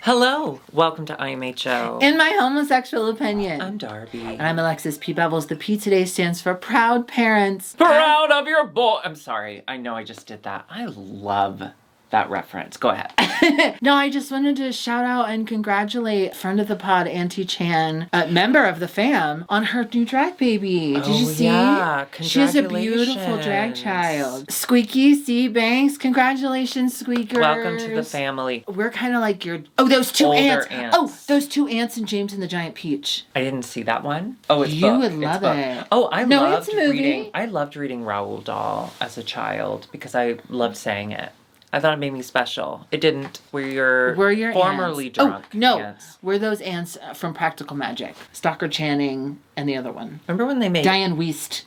Hello, welcome to IMHO. In my homosexual opinion. I'm Darby. And I'm Alexis P. Bevels. The P today stands for Proud Parents. Proud of your boy. I'm sorry, I know I just did that. I love that reference. Go ahead. No, I just wanted to shout out and congratulate friend of the pod, Auntie Chan, member of the fam, on her new drag baby. Did you see? Yeah, she has a beautiful drag child. Squeaky C. Banks. Congratulations, Squeakers. Welcome to the family. We're kind of like your... Oh, those two Older ants. Oh, those two ants and James and the Giant Peach. I didn't see that one. Oh, it's You book. would love it. Oh, I loved it's a movie. reading. I loved reading Raoul Dahl as a child because I loved saying it. I thought it made me special. It didn't. We're your formerly ants. drunk ants. We're those ants from Practical Magic. Stalker Channing and the other one. Remember when they made... Diane Wiest.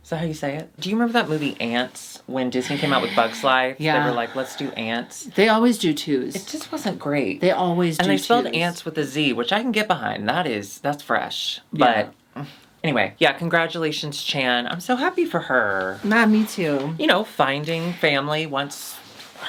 Is that how you say it? Do you remember that movie Ants when Disney came out with Bug's Life? Yeah. They were like, let's do Ants. They always do twos. It just wasn't great. They always do twos. And they spelled ants with a Z, which I can get behind. That's fresh. Yeah. But anyway, yeah, congratulations, Chan. I'm so happy for her. Nah, me too. You know, finding family once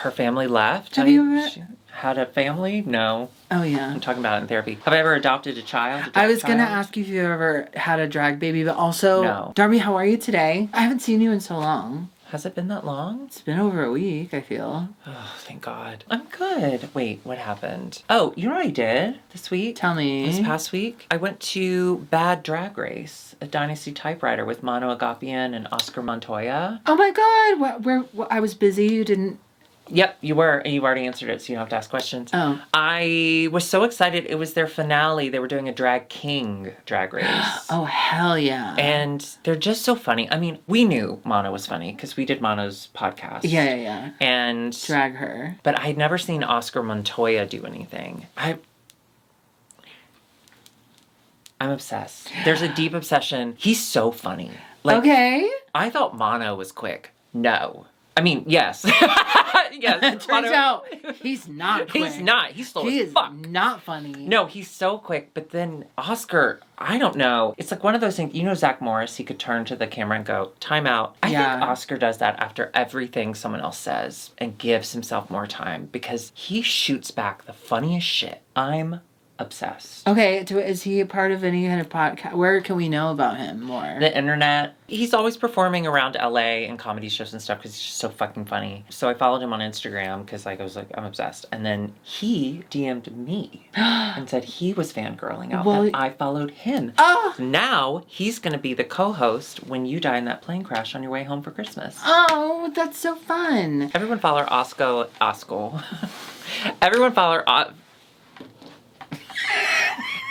her family left. Have you ever... had a family? No. Oh, yeah. I'm talking about it in therapy. Have I ever adopted a child? I was going to ask you if you ever had a drag baby, but also... No. Darby, how are you today? I haven't seen you in so long. Has it been that long? It's been over a week, I feel. Oh, thank God. I'm good. Wait, what happened? Oh, you know what I did this week? Tell me. This past week? I went to Bad Drag Race, a Dynasty typewriter with Mano Agapian and Oscar Montoya. Oh my God. Where I was busy. You didn't... Yep, you were, and you've already answered it, so you don't have to ask questions. Oh. I was so excited. It was their finale. They were doing a Drag King drag race. Oh, hell yeah. And they're just so funny. I mean, we knew Mono was funny because we did Mono's podcast. Yeah. And... drag her. But I'd never seen Oscar Montoya do anything. I'm obsessed. There's a deep obsession. He's so funny. Like, okay. I thought Mono was quick. No. I mean, yes. Yes. Turns out he's not quick. He's not. He's slow He as is fuck. not funny. No, he's so quick. But then Oscar, I don't know. It's like one of those things. You know Zach Morris? He could turn to the camera and go, time out. I think Oscar does that after everything someone else says and gives himself more time because he shoots back the funniest shit. I'm obsessed. Okay, is he a part of any kind of podcast? Where can we know about him more? The internet. He's always performing around LA and comedy shows and stuff because he's just so fucking funny. So I followed him on Instagram because I was like, I'm obsessed. And then he DM'd me and said he was fangirling out that I followed him. Oh! Now he's going to be the co-host when you die in that plane crash on your way home for Christmas. Oh, that's so fun. Everyone follow Oscar. Everyone follow...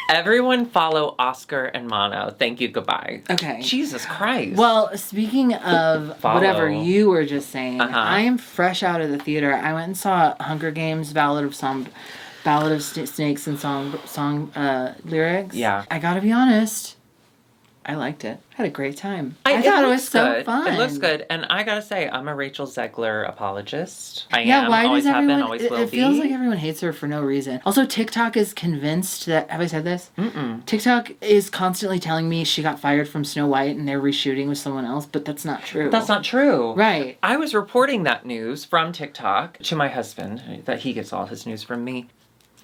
Everyone follow Oscar and Mono. Thank you. Goodbye. Okay. Jesus Christ. Well, speaking of whatever you were just saying, I am fresh out of the theater. I went and saw Hunger Games, Ballad of Snakes and song lyrics. Yeah. I gotta be honest. I liked it. I had a great time. I thought it was so fun. It looks good. And I gotta say, I'm a Rachel Zegler apologist. I am. Why always does have everyone, been, always will it be. feels like everyone hates her for no reason. Also, TikTok is convinced that... Have I said this? Mm-mm. TikTok is constantly telling me she got fired from Snow White and they're reshooting with someone else, but that's not true. That's not true. Right. I was reporting that news from TikTok to my husband, that he gets all his news from me.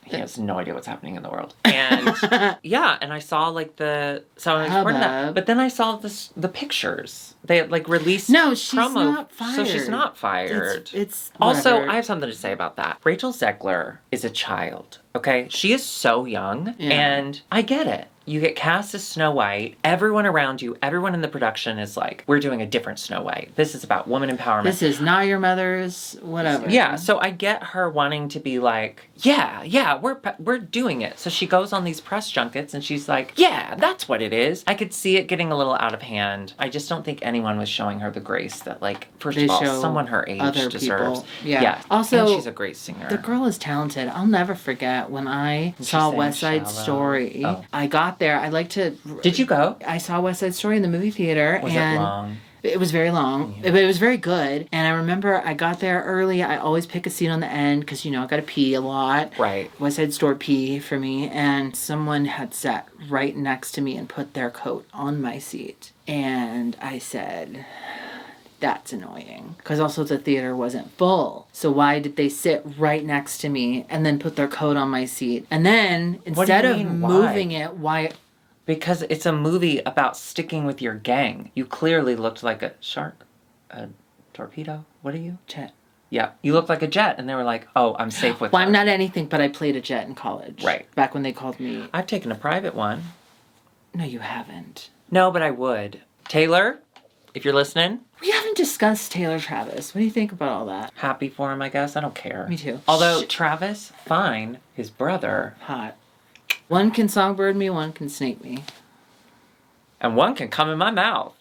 He has no idea what's happening in the world. And yeah, and I saw like so I was reporting that. But then I saw the pictures. They had like released she's promo. Not fired. So she's not fired. It's also, whatever. I have something to say about that. Rachel Zegler is a child, okay? She is so young, and I get it. You get cast as Snow White. Everyone around you, everyone in the production is like, we're doing a different Snow White. This is about woman empowerment. This is not your mother's, whatever. Yeah, so I get her wanting to be like, yeah, we're doing it. So she goes on these press junkets and she's like, yeah, that's what it is. I could see it getting a little out of hand. I just don't think anyone was showing her the grace that, like, first of all, someone her age deserves. Yeah. Also, and she's a great singer. The girl is talented. I'll never forget when I saw West Side Story. Oh. I got there. I like to... Did you go? I saw West Side Story in the movie theater. Was it long? It was very long, but it was very good. And I remember I got there early. I always pick a seat on the end because, I got to pee a lot. Right. West Side Store pee for me. And someone had sat right next to me and put their coat on my seat. And I said, That's annoying. Because also the theater wasn't full. So why did they sit right next to me and then put their coat on my seat? And then instead of moving it, why? Because it's a movie about sticking with your gang. You clearly looked like a shark, a torpedo. What are you? Jet. Yeah, you look like a jet, and they were like, "Oh, I'm safe with." Well, I'm not anything, but I played a jet in college. Right. Back when they called me. I've taken a private one. No, you haven't. No, but I would. Taylor, if you're listening. We haven't discussed Taylor Travis. What do you think about all that? Happy for him, I guess. I don't care. Me too. Although Travis, fine. His brother. Hot. One can songbird me, one can snake me. And one can come in my mouth.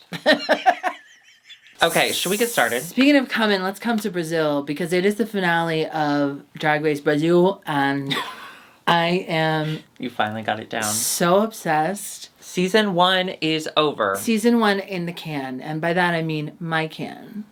Okay, should we get started? Speaking of coming, let's come to Brazil because it is the finale of Drag Race Brazil and I am... You finally got it down. So obsessed. Season 1 is over. Season 1 in the can. And by that I mean my can.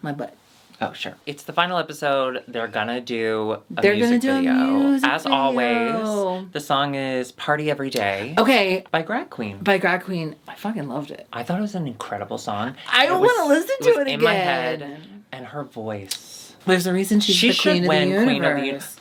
My butt. Oh, sure. It's the final episode. They're gonna do a music video. As always, the song is Party Every Day. Okay. By Drag Queen. I fucking loved it. I thought it was an incredible song. I don't want to listen to it again. In my head, and her voice. There's a reason she's the queen of the universe.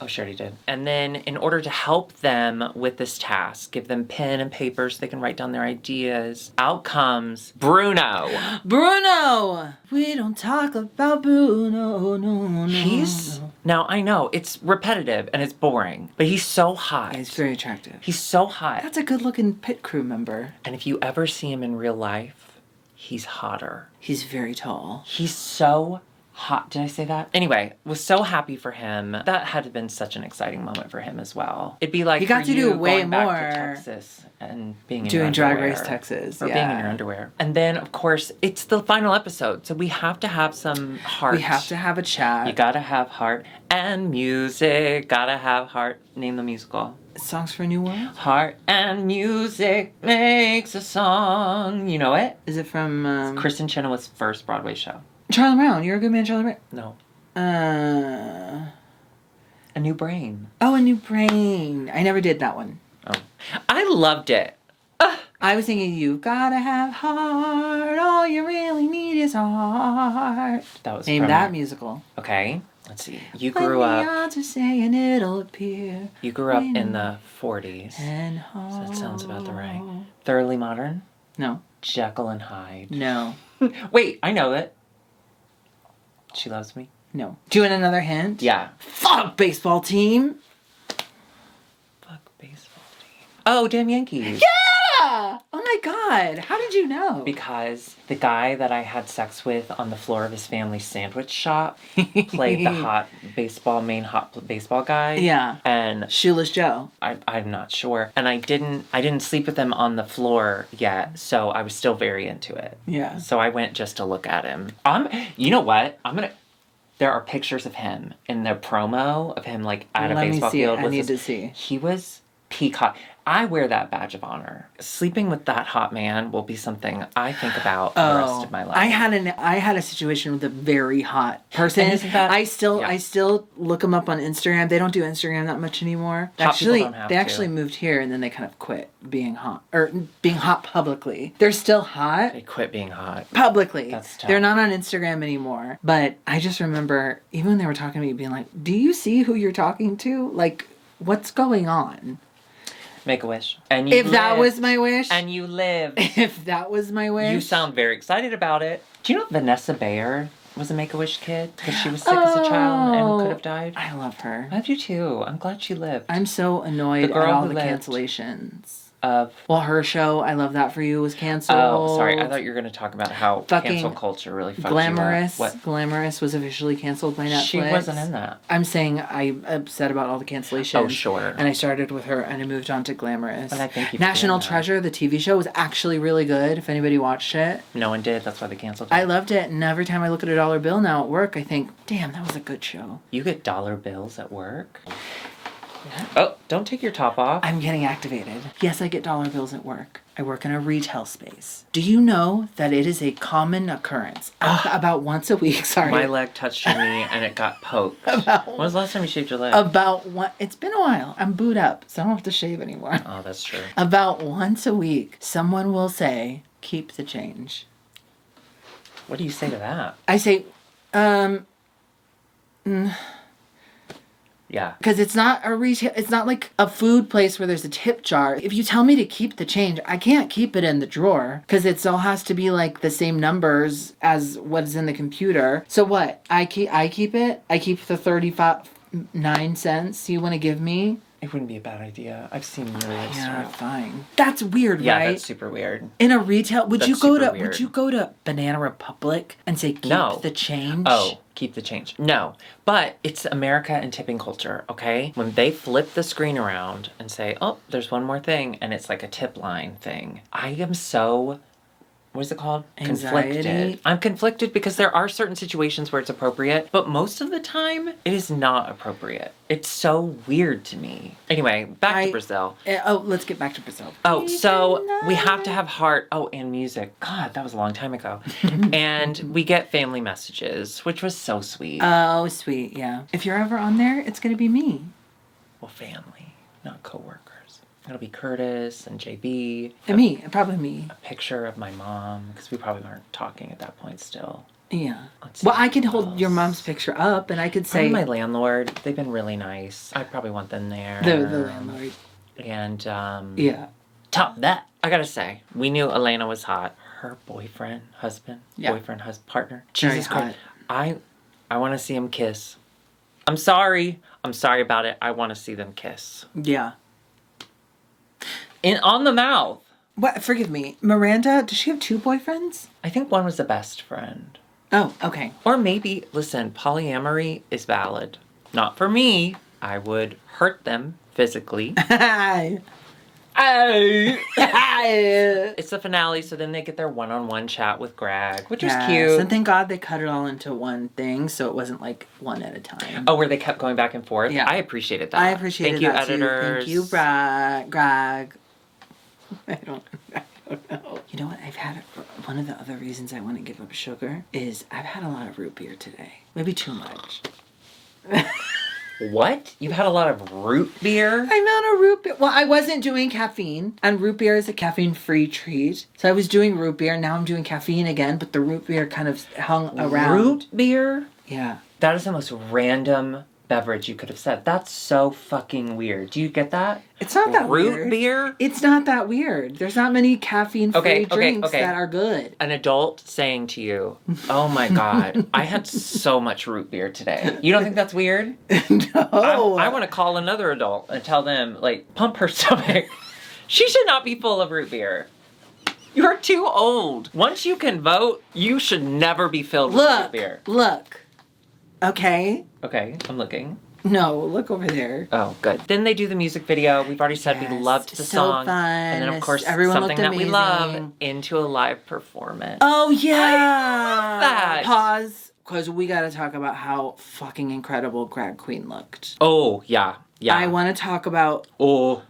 Oh, she already did. And then in order to help them with this task, give them pen and paper so they can write down their ideas, out comes Bruno. Bruno! We don't talk about Bruno, no. Now, I know, it's repetitive and it's boring, but he's so hot. Yeah, he's very attractive. He's so hot. That's a good-looking pit crew member. And if you ever see him in real life, he's hotter. He's very tall. He's so hot. Did I say that? Anyway, was so happy for him. That had been such an exciting moment for him as well. It'd be like he got to do way going more. Back to Texas and being in doing your Drag underwear. Race Texas, or being in your underwear. And then, of course, it's the final episode, so we have to have some heart. We have to have a chat. You gotta have heart and music. Gotta have heart. Name the musical. Songs for a New World? Heart and music makes a song. You know it? Is it from... It's Kristen Chenoweth's first Broadway show. Charlie Brown. You're a good man, Charlie Brown. No. A New Brain. Oh, A New Brain. I never did that one. Oh. I loved it. I was thinking, you gotta have heart. All you really need is heart. That was Name that musical. Okay. Let's see. You grew up... to say and it'll appear. You grew up in the 40s. And so that sounds about the right. Thoroughly Modern? No. Jekyll and Hyde? No. Wait, I know it. She Loves Me? No. Do you want another hint? Yeah. Fuck baseball team. Fuck baseball team. Oh, Damn Yankees. Yeah! Oh my god. How did you know? Because the guy that I had sex with on the floor of his family sandwich shop played the hot baseball guy. Yeah. And Shoeless Joe. I'm not sure. And I didn't sleep with him on the floor yet, so I was still very into it. Yeah. So I went just to look at him. You know what? There are pictures of him in the promo of him like at a baseball field. I need to see. He was peak hot. I wear that badge of honor. Sleeping with that hot man will be something I think about the rest of my life. I had a situation with a very hot person. I still look them up on Instagram. They don't do Instagram that much anymore. They actually moved here and then they kind of quit being hot publicly. They're still hot. They quit being hot publicly. That's tough. They're not on Instagram anymore. But I just remember even when they were talking to me being like, "Do you see who you're talking to? Like, what's going on?" Make a wish. And you that was my wish. And you live. If that was my wish. You sound very excited about it. Do you know Vanessa Baird was a Make-A-Wish kid? Because she was sick as a child and could have died. I love her. I do too. I'm glad she lived. I'm so annoyed at all the cancellations. Her show, I Love That For You, was canceled. Oh, sorry. I thought you were going to talk about how cancel culture really fucked Glamorous. you up. Glamorous was officially canceled by Netflix. She wasn't in that. I'm saying I'm upset about all the cancellations. Oh, sure. And I started with her and I moved on to Glamorous. But I think National Treasure, the TV show, was actually really good, if anybody watched it. No one did. That's why they canceled it. I loved it, and every time I look at a dollar bill now at work, I think, damn, that was a good show. You get dollar bills at work? Oh, don't take your top off. I'm getting activated. Yes, I get dollar bills at work. I work in a retail space. Do you know that it is a common occurrence? About once a week, sorry. My leg touched your knee and it got poked. When was the last time you shaved your leg? It's been a while. I'm booed up, so I don't have to shave anymore. Oh, that's true. About once a week, someone will say, "Keep the change." What do you say to that? I say, yeah. Because it's not a retail, it's not like a food place where there's a tip jar. If you tell me to keep the change, I can't keep it in the drawer because it still has to be like the same numbers as what's in the computer. So what? I keep it. I keep the 35.9 cents you want to give me. It wouldn't be a bad idea. I've seen myriad Yeah, fine. That's weird, right? Yeah, that's super weird. In a retail, would you go to Banana Republic and say keep the change? Oh, keep the change. No, but it's America and tipping culture, okay? When they flip the screen around and say, "Oh, there's one more thing," and it's like a tip line thing. I am so what is it called? Anxiety. Conflicted. I'm conflicted because there are certain situations where it's appropriate, but most of the time it is not appropriate. It's so weird to me. Anyway, back to Brazil. Let's get back to Brazil. Oh, so we have to have heart. Oh, and music. God, that was a long time ago. And we get family messages, which was so sweet. Oh, sweet, yeah. If you're ever on there, it's going to be me. Well, family, not coworkers. It'll be Curtis and JB. And me, probably me. A picture of my mom, because we probably weren't talking at that point still. Yeah. Well, I could hold your mom's picture up and I could say... my landlord. They've been really nice. I probably want them there. The landlord. And, yeah. Top that. I gotta say, we knew Elena was hot. Her boyfriend, partner. Jesus Christ. I want to see him kiss. I'm sorry about it. I want to see them kiss. Yeah. On the mouth. What? Forgive me. Miranda, does she have 2 boyfriends? I think one was the best friend. Oh, okay. Or maybe, listen, polyamory is valid. Not for me. I would hurt them physically. It's the finale, so then they get their one-on-one chat with Greg, which was cute. And thank God they cut it all into one thing, so it wasn't like one at a time. Oh, where they kept going back and forth? Yeah. I appreciated that. I appreciated that too. Editors. Thank you, Greg. I don't know. You know what? I've had one of the other reasons I want to give up sugar is I've had a lot of root beer today. Maybe too much. What? You've had a lot of root beer? I'm on a root beer. Well, I wasn't doing caffeine, and root beer is a caffeine-free treat. So I was doing root beer. Now I'm doing caffeine again, but the root beer kind of hung around. Root beer? Yeah. That is the most random beverage you could have said. That's so fucking weird. Do you get that? It's not that weird. Root beer? It's not that weird. There's not many caffeine-free drinks that are good. An adult saying to you, "Oh my God, I had so much root beer today." You don't think that's weird? No. I want to call another adult and tell them, like, pump her stomach. She should not be full of root beer. You're too old. Once you can vote, you should never be filled with root beer. Look. Okay. Okay, I'm looking. No, look over there. Oh, good. Then they do the music video. We've already said we loved the song. So fun. And then, of course, everyone something that we love, into a live performance. Oh, yeah. I love that. Pause, because we got to talk about how fucking incredible Drag Queen looked. Oh, yeah. Yeah. I want to talk about... Oh,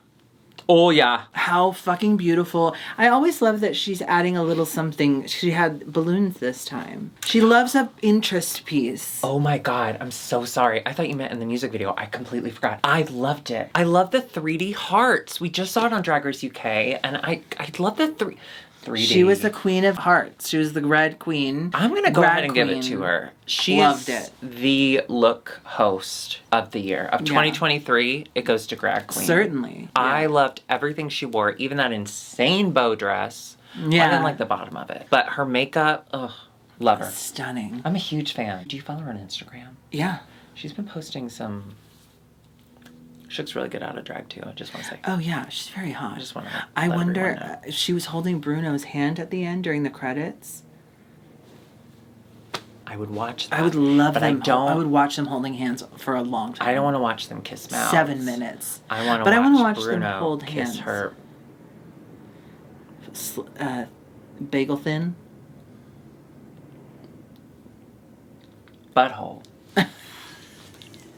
yeah. How fucking beautiful. I always love that she's adding a little something. She had balloons this time. She loves an interest piece. Oh my God, I'm so sorry. I thought you meant in the music video. I completely forgot. I loved it. I love the 3D hearts. We just saw it on Drag Race UK, and I love the 3D. She was the queen of hearts. She was the red queen. I'm going to go ahead and give it to her. She loved is the look host of the year. Of 2023, it goes to Drag Queen. Certainly. Yeah. I loved everything she wore, even that insane bow dress. Yeah. I didn't like the bottom of it. But her makeup, love her. Stunning. I'm a huge fan. Do you follow her on Instagram? Yeah. She's been posting some... She looks really good out of drag, too. I just want to say. Oh, yeah. She's very hot. I just want to I wonder, she was holding Bruno's hand at the end during the credits. I would watch that. I would love them. I would watch them holding hands for a long time. I don't want to watch them kiss mouths. 7 minutes. I want to watch Bruno them hold kiss hands. her. Bagel thin. Butthole.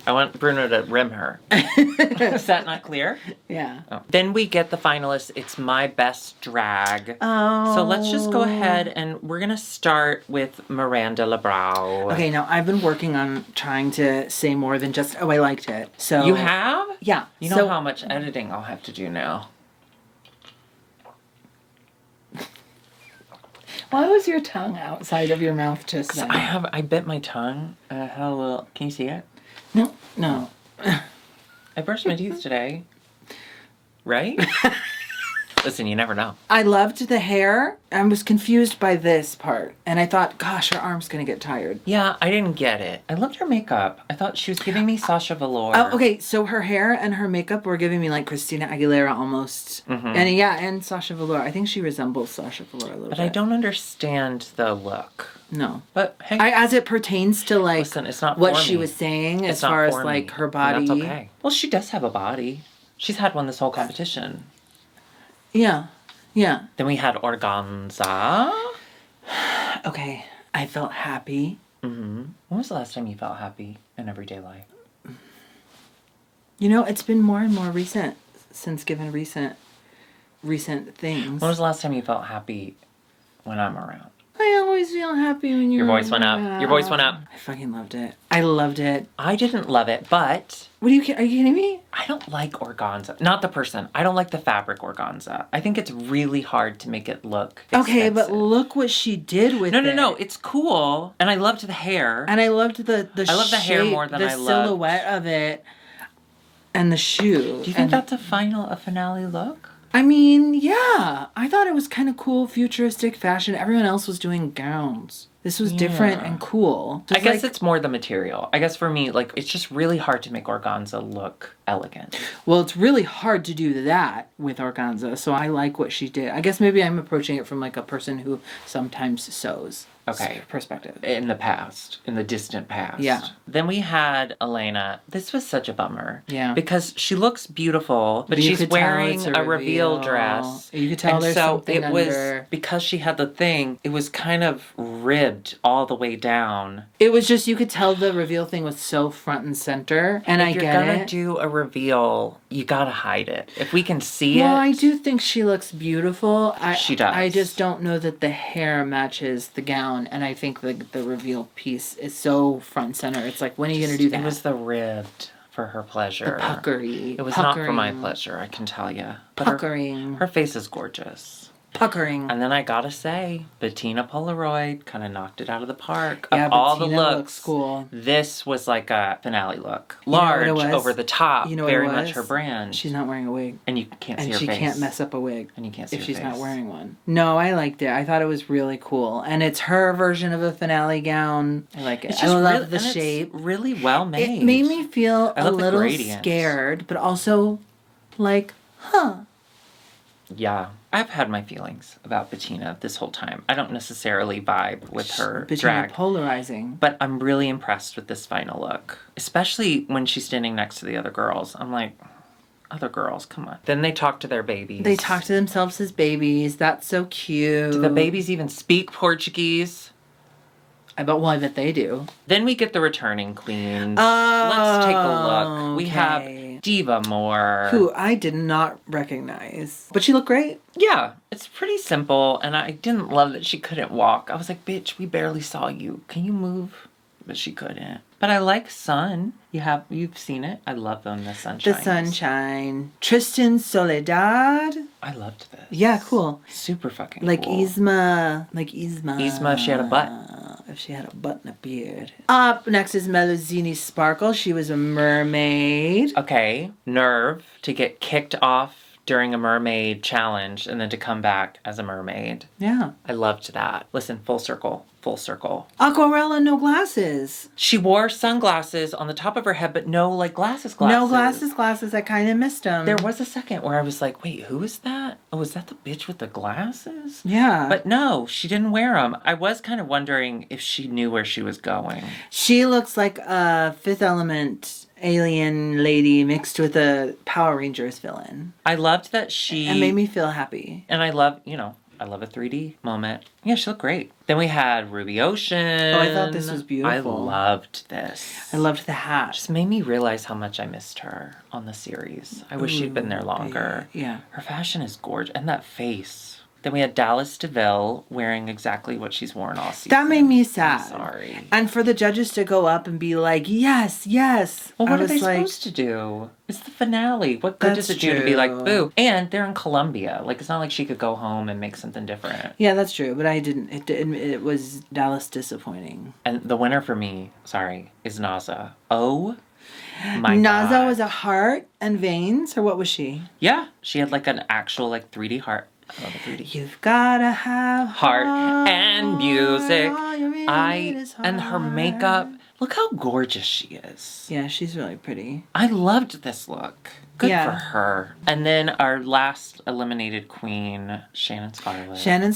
I want Bruno to rim her. Is that not clear? Yeah. Oh. Then we get the finalists. It's my best drag. Oh. So let's just go ahead and we're going to start with Miranda Lebrau. Okay, now I've been working on trying to say more than just, I liked it. So you have? Yeah. You know how much editing I'll have to do now. Why was your tongue outside of your mouth just then? I bit my tongue. Had a little. Can you see it? No. I brushed my teeth today. Right? Listen, you never know. I loved the hair. I was confused by this part. And I thought, gosh, her arm's going to get tired. Yeah, I didn't get it. I loved her makeup. I thought she was giving me Sasha Velour. Oh, okay. So her hair and her makeup were giving me like Christina Aguilera almost. Mm-hmm. And Sasha Velour. I think she resembles Sasha Velour a little bit. But I don't understand the look. No. But hey. As it pertains to like listen, it's not what for she me. was saying it's as far as like her body. And that's okay. Well, she does have a body. She's had one this whole competition. Yeah. Yeah. Then we had Organza. Okay. I felt happy. Mm-hmm. When was the last time you felt happy in everyday life? You know, it's been more and more recent since given recent things. When was the last time you felt happy when I'm around? I always feel happy when you're Your voice went up. Your voice went up. I fucking loved it. I loved it. I didn't love it, but... Are you kidding me? I don't like organza. Not the person. I don't like the fabric organza. I think it's really hard to make it look expensive. Okay, but look what she did with it. No. It's cool. And I loved the hair. And I loved the I love the hair more than I loved... the silhouette of it. And the shoe. Do you think that's a finale look? I mean, yeah. I thought it was kind of cool, futuristic fashion. Everyone else was doing gowns. This was different and cool. I guess it's more the material. I guess for me, like, it's just really hard to make organza look elegant. Well, it's really hard to do that with organza, so I like what she did. I guess maybe I'm approaching it from, like, a person who sometimes sews. Okay. Perspective. In the past. In the distant past. Yeah. Then we had Elena. This was such a bummer. Yeah. Because she looks beautiful, but she's wearing a reveal dress. You could tell there's something under. And so it was, because she had the thing, it was kind of ribbed all the way down. It was just, you could tell the reveal thing was so front and center, and I get it. If you're gonna do a reveal, you gotta hide it. If we can see it. Well, I do think she looks beautiful. She does. I just don't know that the hair matches the gown. And I think the reveal piece is so front and center. It's like, when are you going to do that? It was the ribbed for her pleasure. The puckery. It was not for my pleasure, I can tell you. Puckering. Her face is gorgeous. Puckering. And then I gotta say, Bettina Polaroid kind of knocked it out of the park. Yeah, of all Bettina the looks, looks cool. This was like a finale look. Large, over the top, very much her brand. She's not wearing a wig. And you can't see her face. And she can't mess up a wig. And you can't see her face. If she's not wearing one. No, I liked it. I thought it was really cool. And it's her version of a finale gown. I like it. I love the shape. It's really well made. It made me feel a little scared, but also like, huh. Yeah. I've had my feelings about Bettina this whole time. I don't necessarily vibe with her drag. Polarizing. But I'm really impressed with this final look. Especially when she's standing next to the other girls. I'm like, other girls, come on. Then they talk to their babies. They talk to themselves as babies. That's so cute. Do the babies even speak Portuguese? I bet they do. Then we get the returning queens. Oh, let's take a look. We have Diva Moore. Who I did not recognize. But she looked great. Yeah, it's pretty simple, and I didn't love that she couldn't walk. I was like, bitch, we barely saw you. Can you move? But she couldn't. But I like Sun. You've seen it. I love them, the Sunshine. The Sunshine. Tristan Soledad. I loved this. Yeah, cool. Super fucking like cool. Yzma. Yzma, if she had a butt. If she had a butt and a beard. Up next is Melusine Sparkle. She was a mermaid. Okay. Nerve to get kicked off during a mermaid challenge and then to come back as a mermaid. Yeah. I loved that. Listen, full circle. Aquarella, no glasses. She wore sunglasses on the top of her head, but no, like, glasses. No glasses. I kind of missed them. There was a second where I was like, wait, who is that? Oh, is that the bitch with the glasses? Yeah. But no, she didn't wear them. I was kind of wondering if she knew where she was going. She looks like a Fifth Element alien lady mixed with a Power Rangers villain. I loved that she... It made me feel happy. And I love a 3D moment. Yeah, she looked great. Then we had Ruby Ocean. Oh, I thought this was beautiful. I loved this. I loved the hat. Just made me realize how much I missed her on the series. I wish she'd been there longer. Yeah. Her fashion is gorgeous. And that face. Then we had Dallas DeVille wearing exactly what she's worn all season. That made me sad. I'm sorry. And for the judges to go up and be like, yes, yes. Well, what are they supposed to do? It's the finale. What good does it do to be like, boo? And they're in Colombia. Like, it's not like she could go home and make something different. Yeah, that's true. But I didn't. It was Dallas disappointing. And the winner for me, is Naza. Oh my God. Naza was a heart and veins, or what was she? Yeah. She had like an actual like 3D heart. I love a 3D. You've gotta have heart and music. And her makeup. Look how gorgeous she is. Yeah, she's really pretty. I loved this look. Good for her. And then our last eliminated queen, Shannon Scarlett. And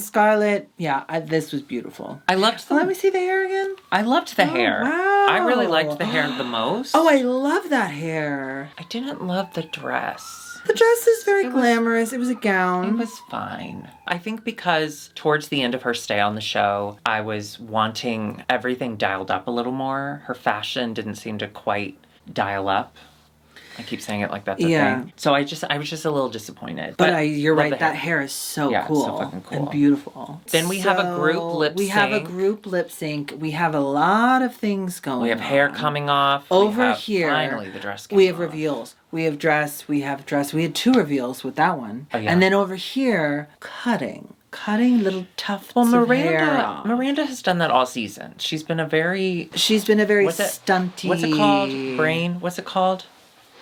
Scarlett. Yeah, this was beautiful. I loved let me see the hair again. I loved the hair. Wow. I really liked the hair the most. Oh, I love that hair. I didn't love the dress. The dress is very glamorous. It was a gown. It was fine. I think because towards the end of her stay on the show, I was wanting everything dialed up a little more. Her fashion didn't seem to quite dial up. I keep saying it like that's a thing. So I was just a little disappointed. But you're right. That hair is so cool. So fucking cool. And beautiful. Then we have a group lip sync. We have a group lip sync. We have a lot of things going on. We have hair coming off. Over here. Finally, the dress came We have off. reveals. We have dress. We have dress. We had 2 reveals with that one. Oh, yeah. And then over here, cutting little tufts of hair off. Miranda has done that all season. She's been a very stunty. What's it called? Brain. What's it called?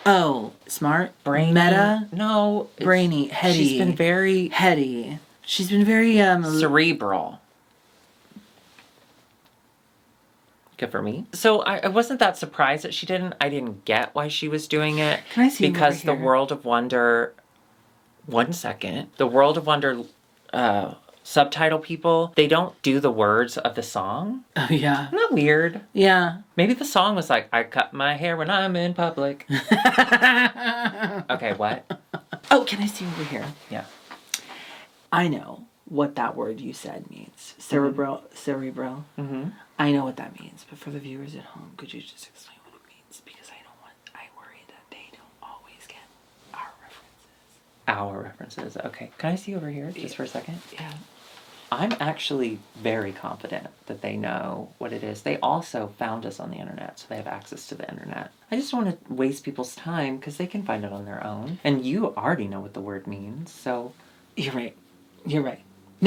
Oh, smart? Brainy. Meta? No. Brainy. Heady. She's been very... Heady. She's been very... cerebral. Good for me. So I wasn't that surprised that she didn't. I didn't get why she was doing it. Can I see because the World of Wonder... 1 second. The World of Wonder subtitle people, they don't do the words of the song. Oh, yeah. Isn't that weird? Yeah. Maybe the song was like, I cut my hair when I'm in public. Okay, what? Oh, can I see over here? Yeah. I know what that word you said means. Cerebral. Mm-hmm. I know what that means, but for the viewers at home, could you just explain what it means? Because I worry that they don't always get our references. Our references. Okay. Can I see over here just for a second? Yeah. I'm actually very confident that they know what it is. They also found us on the internet, so they have access to the internet. I just don't want to waste people's time because they can find it on their own. And you already know what the word means, so... You're right. No,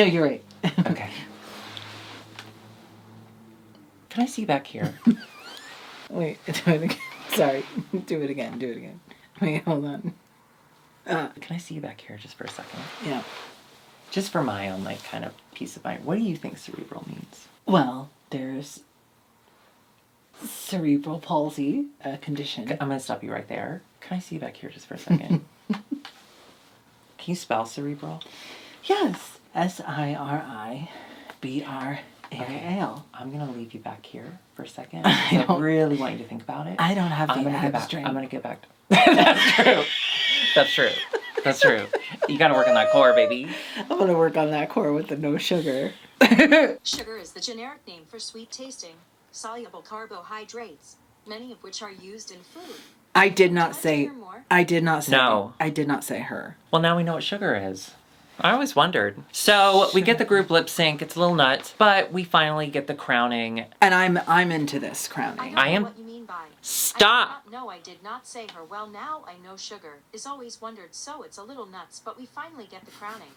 you're right. Okay. Can I see back here? Wait, do it again. Sorry. Do it again. Wait, hold on. Can I see you back here just for a second? Yeah. Just for my own, like, kind of peace of mind. What do you think cerebral means? Well, there's cerebral palsy, a condition. I'm going to stop you right there. Can I see you back here just for a second? Can you spell cerebral? Yes. SIRIBRAL. Okay. I'm going to leave you back here for a second. I really want you to think about it. I don't have the abs strength. I'm going to get back. That's true. You got to work on that core, baby. I'm going to work on that core with the no sugar. Sugar is the generic name for sweet-tasting, soluble carbohydrates, many of which are used in food. I did not say No. I did not say her. Well, now we know what sugar is. I always wondered. So we get the group lip sync. It's a little nuts, but we finally get the crowning. And I'm into this crowning. I don't know what you mean by. Stop. I did not say her. Well, now I know sugar is always wondered, so it's a little nuts, but we finally get the crowning.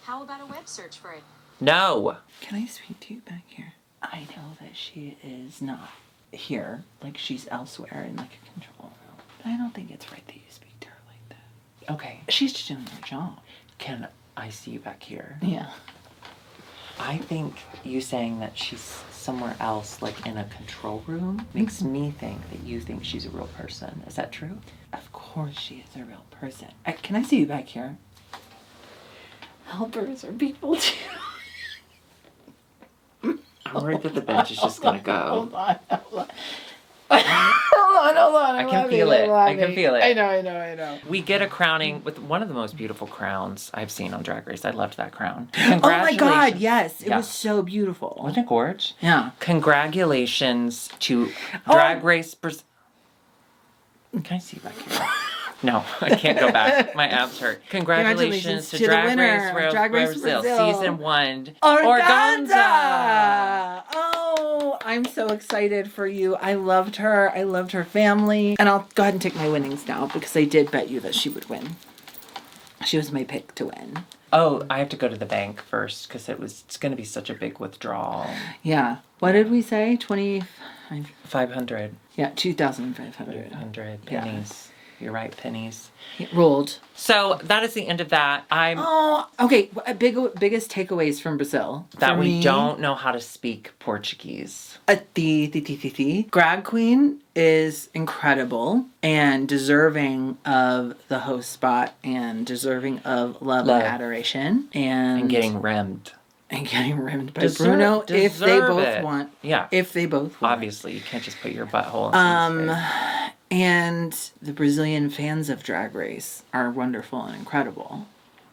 How about a web search for it? No. Can I speak to you back here? I know that she is not here, like she's elsewhere in like a control room. But I don't think it's right that you speak to her like that. Okay. She's just doing her job. Can I see you back here? Yeah. I think you saying that she's somewhere else, like in a control room, makes me think that you think she's a real person. Is that true? Of course she is a real person. Can I see you back here? Helpers are people too. I'm worried that the bench is just going to go. Hold on. Hold on. I can feel it. I know. We get a crowning with one of the most beautiful crowns I've seen on Drag Race. I loved that crown. Oh my God, yes. It was so beautiful. Wasn't it gorgeous? Yeah. Congratulations to Drag Race. Can I see you back here? No, I can't go back. My abs hurt. Congratulations to Drag Race Brazil Season 1. Organza! Oh, I'm so excited for you. I loved her. I loved her family. And I'll go ahead and take my winnings now because I did bet you that she would win. She was my pick to win. Oh, I have to go to the bank first because it's going to be such a big withdrawal. Yeah. What did we say? 500. Yeah, 2,500. 500 pennies. Yeah. You're right, pennies. Rolled. So that is the end of that. Okay. Biggest takeaways from Brazil. That we don't know how to speak Portuguese. Drag queen is incredible and deserving of the host spot and deserving of love. And adoration. And getting rimmed. And getting rimmed by Bruno if they both want. Yeah. If they both want. Obviously, you can't just put your butthole in someone's face. And the Brazilian fans of Drag Race are wonderful and incredible.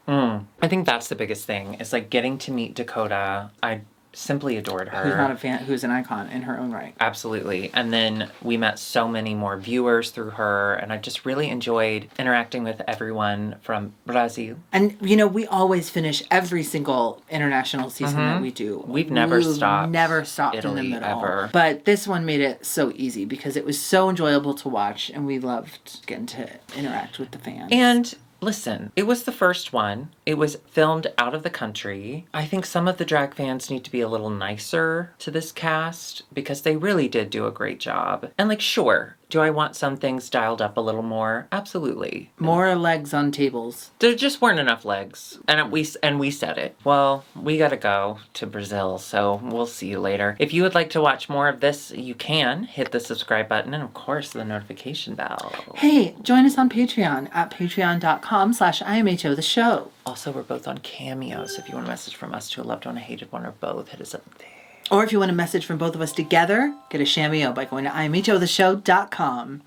I think that's the biggest thing. It's like getting to meet Dakota. I simply adored her. Who's not a fan, who's an icon in her own right. Absolutely. And then we met so many more viewers through her, and I just really enjoyed interacting with everyone from Brazil. And, we always finish every single international season that we do. We've never stopped. Never stopped Italy, in the middle. Ever. But this one made it so easy because it was so enjoyable to watch, and we loved getting to interact with the fans. And listen, it was the first one. It was filmed out of the country. I think some of the drag fans need to be a little nicer to this cast because they really did do a great job. And sure, do I want some things dialed up a little more? Absolutely. More legs on tables. There just weren't enough legs. And we said it. Well, we gotta go to Brazil, so we'll see you later. If you would like to watch more of this, you can hit the subscribe button and, of course, the notification bell. Hey, join us on Patreon at patreon.com/IMHOtheSHOw. Also, we're both on Cameo, so if you want a message from us to a loved one, a hated one, or both, hit us up there. Or if you want a message from both of us together, get a Cameo by going to IMHOtheSHOW.com.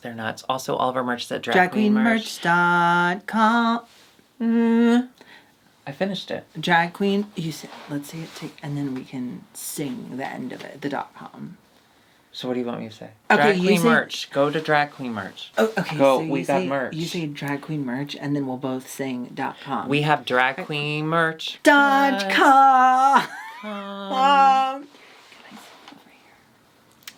They're nuts. Also, all of our merch is at dragqueenmerch.com. I finished it. Drag Queen, let's say it, and then we can sing the end of it, the .com. So what do you want me to say? Okay, Drag Queen merch. Go to Drag Queen merch. Oh, okay. Go. So we got merch. You say Drag Queen merch, and then we'll both sing .com. We have Drag Queen merch. .com. Can I sit over here?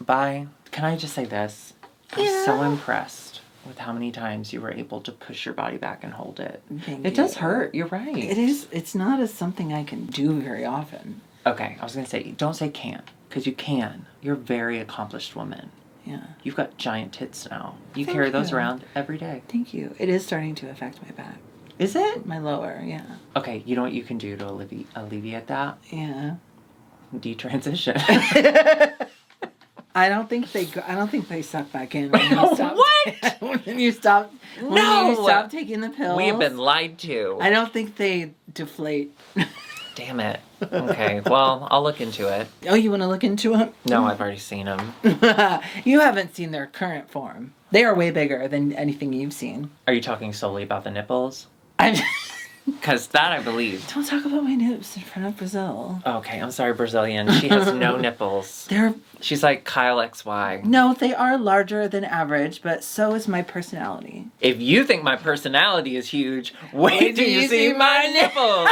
Bye. Can I just say this? I'm so impressed with how many times you were able to push your body back and hold it. It does hurt. You're right. It is. It's not something I can do very often. Okay, I was going to say, don't say can, because you can. You're a very accomplished woman. Yeah. You've got giant tits now. You carry those around every day. Thank you. It is starting to affect my back. Is it? My lower, yeah. Okay, you know what you can do to alleviate that? Yeah. Detransition. I don't think they suck back in when you stop. What? when you stop taking the pills. We have been lied to. I don't think they deflate. Damn it. Okay, well, I'll look into it. Oh, you want to look into it? No, I've already seen them. You haven't seen their current form. They are way bigger than anything you've seen. Are you talking solely about the nipples? I'm... Because that I believe. Don't talk about my nips in front of Brazil. Okay, I'm sorry, Brazilian. She has no nipples. She's like Kyle XY. No, they are larger than average, but so is my personality. If you think my personality is huge, wait till you see my nipples.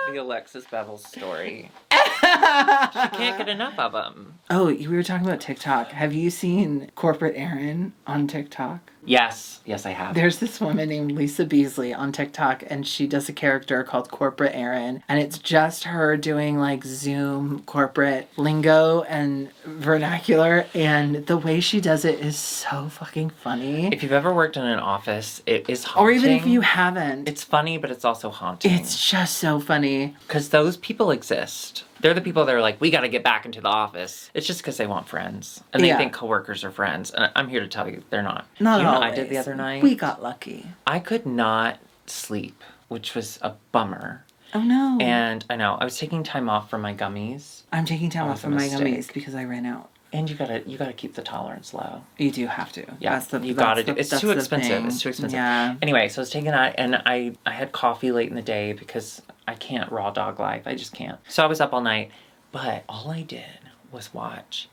The Alexis Bevel story. She can't get enough of them. Oh, we were talking about TikTok. Have you seen Corporate Erin on TikTok? Yes, I have. There's this woman named Lisa Beasley on TikTok, and she does a character called Corporate Erin, and it's just her doing Zoom corporate lingo and vernacular, and the way she does it is so fucking funny. If you've ever worked in an office, it is haunting. Or even if you haven't. It's funny, but it's also haunting. It's just so funny. Because those people exist. They're the people that are like, we got to get back into the office. It's just because they want friends. And they think coworkers are friends. And I'm here to tell you, they're not. Not always. I did the other night? We got lucky. I could not sleep, which was a bummer. Oh, no. And I know. I was taking time off from my gummies. I'm taking time off from my gummies because I ran out. And you gotta keep the tolerance low. You do have to. Yeah, you gotta do. It's too expensive. It's too expensive. Yeah. Anyway, so I was taking that, and I had coffee late in the day because I can't raw dog life. I just can't. So I was up all night. But all I did was watch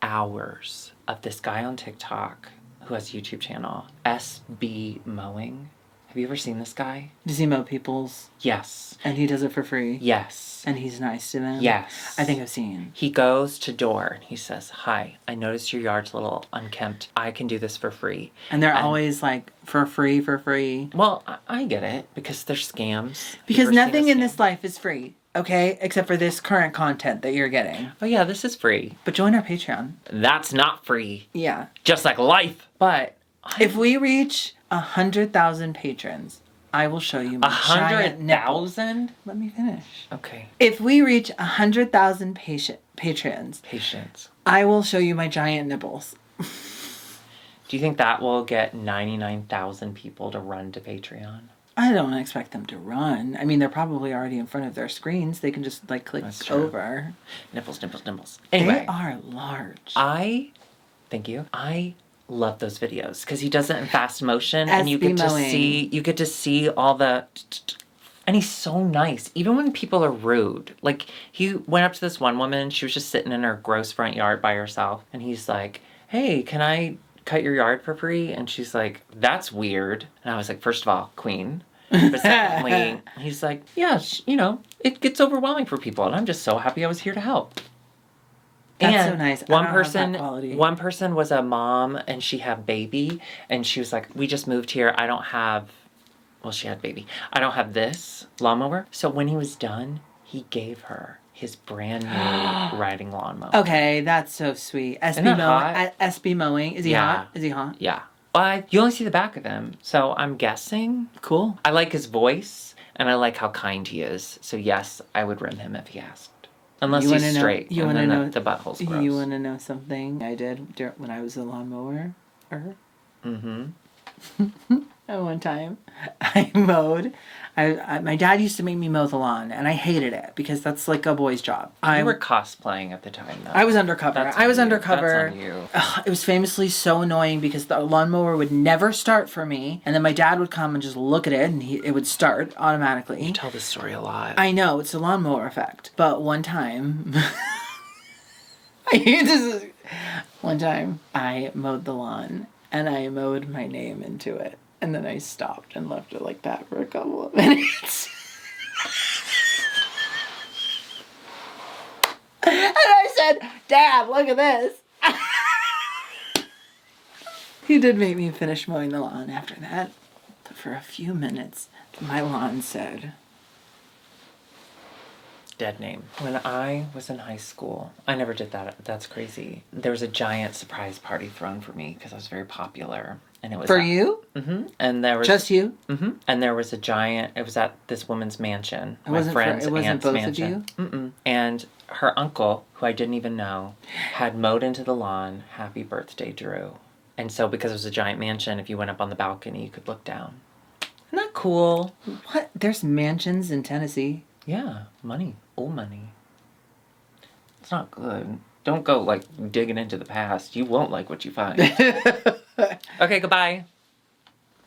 hours of this guy on TikTok who has a YouTube channel, SB Mowing. Have you ever seen this guy? Does he mow people's? Yes. And he does it for free? Yes. And he's nice to them? Yes. I think I've seen. He goes to door and he says, "Hi, I noticed your yard's a little unkempt. I can do this for free." And they're always like, for free. Well, I get it, because they're scams. Because nothing in this life is free, okay? Except for this current content that you're getting. Oh yeah, this is free. But join our Patreon. That's not free. Yeah. Just like life. But if we reach 100,000 patrons, I will show you my giant nipples. 100,000? Let me finish. Okay. If we reach 100,000 patrons, I will show you my giant nipples. Do you think that will get 99,000 people to run to Patreon? I don't expect them to run. I mean, they're probably already in front of their screens. They can just like click over. Nipples. Anyway. They are large. Thank you. I love those videos because he does it in fast motion and you get to see all the, and he's so nice even when people are rude. Like, he went up to this one woman, she was just sitting in her gross front yard by herself, and he's like, "Hey, can I cut your yard for free?" And she's like, "That's weird." And I was like, first of all, queen. But secondly, he's like, "Yeah, it gets overwhelming for people, and I'm just so happy I was here to help." That's so nice. One person was a mom and she had baby, and she was like, "We just moved here. She had baby. I don't have this lawnmower." So when he was done, he gave her his brand new riding lawnmower. Okay, that's so sweet. SB Mowing. Is he hot? Is he hot? Yeah. You only see the back of him, so I'm guessing. Cool. I like his voice, and I like how kind he is. So yes, I would rim him if he asked. Unless he's straight. You want to know the butthole's gross. You want to know something I did when I was a lawnmower? Mm-hmm. At one time, I mowed. My dad used to make me mow the lawn, and I hated it because that's like a boy's job. You were cosplaying at the time, though. I was undercover. That's on you. It was famously so annoying because the lawnmower would never start for me, and then my dad would come and just look at it, and it would start automatically. You tell this story a lot. I know, it's a lawnmower effect. But one time, I mowed the lawn, and I mowed my name into it. And then I stopped and left it like that for a couple of minutes. And I said, "Dad, look at this." He did make me finish mowing the lawn after that. But for a few minutes, my lawn said, dead name. When I was in high school, I never did that. That's crazy. There was a giant surprise party thrown for me because I was very popular. And it was you? Mm-hmm. And there was just you? Mm-hmm. And there was a giant. It was at this woman's mansion. It wasn't both mansion. Of you? Mm-mm. And her uncle, who I didn't even know, had mowed into the lawn, "Happy birthday, Drew." And so, because it was a giant mansion, if you went up on the balcony, you could look down. Isn't that cool? What? There's mansions in Tennessee? Yeah, money, old money. It's not good. Don't go digging into the past. You won't like what you find. Okay, goodbye.